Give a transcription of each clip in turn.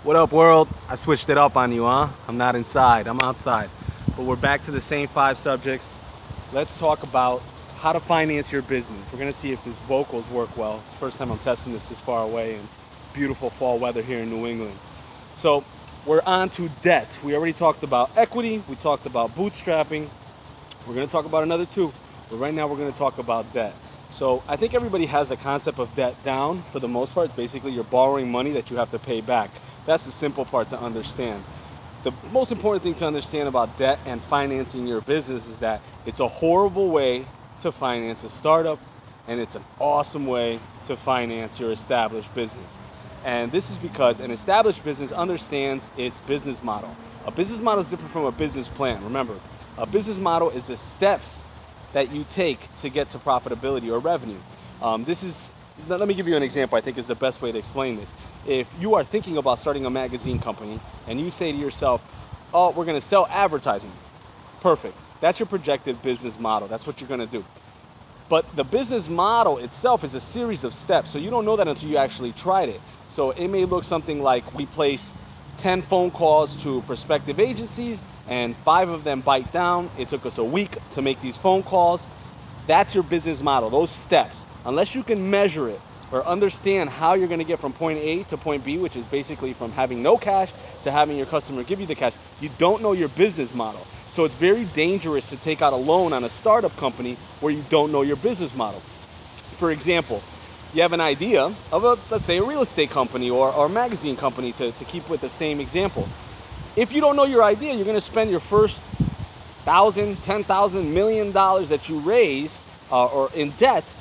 What up, world? I switched it up on you, huh? I'm not inside, I'm outside. But we're back to the same 5 subjects. Let's talk about how to finance your business. We're gonna see if these vocals work well. It's the first time I'm testing this far away in beautiful fall weather here in New England. So we're on to debt. We already talked about equity, we talked about bootstrapping. We're gonna talk about another 2, but right now we're gonna talk about debt. So I think everybody has the concept of debt down for the most part. It's basically you're borrowing money that you have to pay back. That's the simple part to understand. The most important thing to understand about debt and financing your business is that it's a horrible way to finance a startup, and it's an awesome way to finance your established business. And this is because an established business understands its business model. A business model is different from a business plan. Remember, a business model is the steps that you take to get to profitability or revenue. Let me give you an example. I think is the best way to explain this. If you are thinking about starting a magazine company and you say to yourself, oh, we're going to sell advertising. Perfect. That's your projected business model. That's what you're going to do. But the business model itself is a series of steps. So you don't know that until you actually tried it. So it may look something like we place 10 phone calls to prospective agencies and 5 of them bite down. It took us a week to make these phone calls. That's your business model, those steps. Unless you can measure it or understand how you're going to get from point A to point B, which is basically from having no cash to having your customer give you the cash, you don't know your business model. So it's very dangerous to take out a loan on a startup company where you don't know your business model. For example, you have an idea of let's say a real estate company or a magazine company to keep with the same example. If you don't know your idea, you're going to spend your first $1,000, $10,000, $1 million that you raise or in debt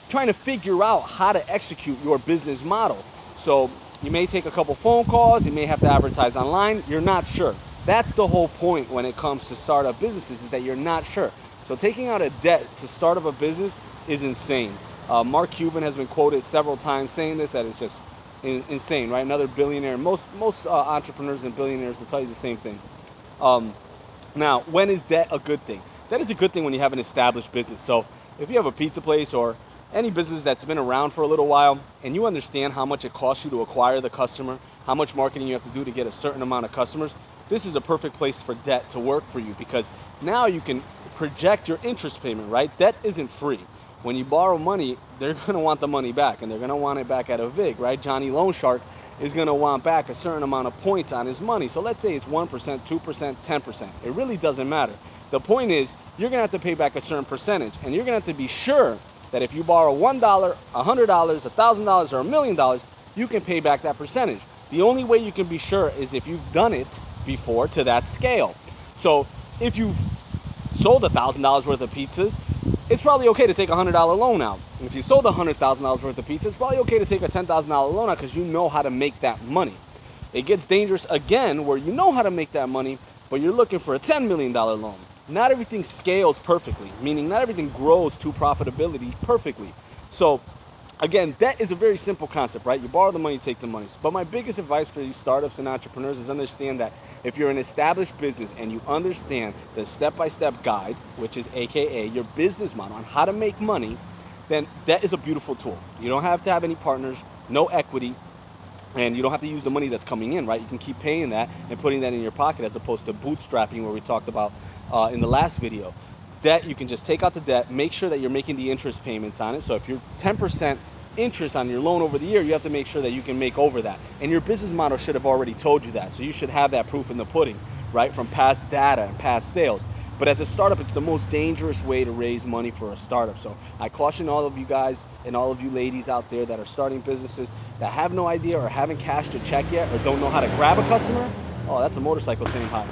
trying to figure out how to execute your business model. So you may take a couple phone calls, you may have to advertise online, you're not sure. That's the whole point when it comes to startup businesses, is that you're not sure. So taking out a debt to start up a business is insane. Mark Cuban has been quoted several times saying this, that it's just insane, right? Another billionaire. Most entrepreneurs and billionaires will tell you the same thing. Now, when is debt a good thing? Debt is a good thing when you have an established business. So if you have a pizza place or any business that's been around for a little while and you understand how much it costs you to acquire the customer, how much marketing you have to do to get a certain amount of customers, this is a perfect place for debt to work for you, because now you can project your interest payment, right? Debt isn't free. When you borrow money, they're going to want the money back, and they're going to want it back at a VIG, right? Johnny Loan Shark is going to want back a certain amount of points on his money. So let's say it's 1%, 2%, 10%. It really doesn't matter. The point is, you're going to have to pay back a certain percentage, and you're going to have to be sure that if you borrow $1, $100, $1,000, or $1 million, you can pay back that percentage. The only way you can be sure is if you've done it before to that scale. So if you've sold $1,000 worth of pizzas, it's probably okay to take a $100 loan out. And if you sold $100,000 worth of pizzas, it's probably okay to take a $10,000 loan out, because you know how to make that money. It gets dangerous again where you know how to make that money, but you're looking for a $10 million loan. Not everything scales perfectly, meaning not everything grows to profitability perfectly. So again, debt is a very simple concept, right? You borrow the money, take the money. But my biggest advice for these startups and entrepreneurs is understand that if you're an established business and you understand the step-by-step guide, which is AKA your business model on how to make money, then debt is a beautiful tool. You don't have to have any partners, no equity, and you don't have to use the money that's coming in, right? You can keep paying that and putting that in your pocket, as opposed to bootstrapping, where we talked about in the last video. Debt, you can just take out the debt, make sure that you're making the interest payments on it. So if you're 10% interest on your loan over the year, you have to make sure that you can make over that. And your business model should have already told you that. So you should have that proof in the pudding, right? From past data and past sales. But as a startup, it's the most dangerous way to raise money for a startup. So I caution all of you guys and all of you ladies out there that are starting businesses that have no idea or haven't cashed a check yet or don't know how to grab a customer. Oh, that's a motorcycle saying hi.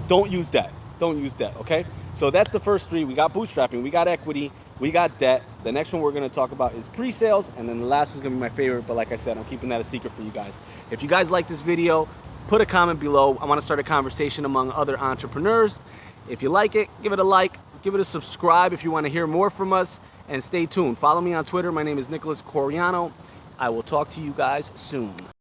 Don't use debt. Don't use debt, okay? So that's the first 3. We got bootstrapping, we got equity, we got debt. The next one we're going to talk about is pre-sales, and then the last one's going to be my favorite, but like I said, I'm keeping that a secret for you guys. If you guys like this video, put a comment below. I want to start a conversation among other entrepreneurs. If you like it, give it a like, give it a subscribe if you want to hear more from us, and stay tuned. Follow me on Twitter. My name is Nicholas Coriano. I will talk to you guys soon.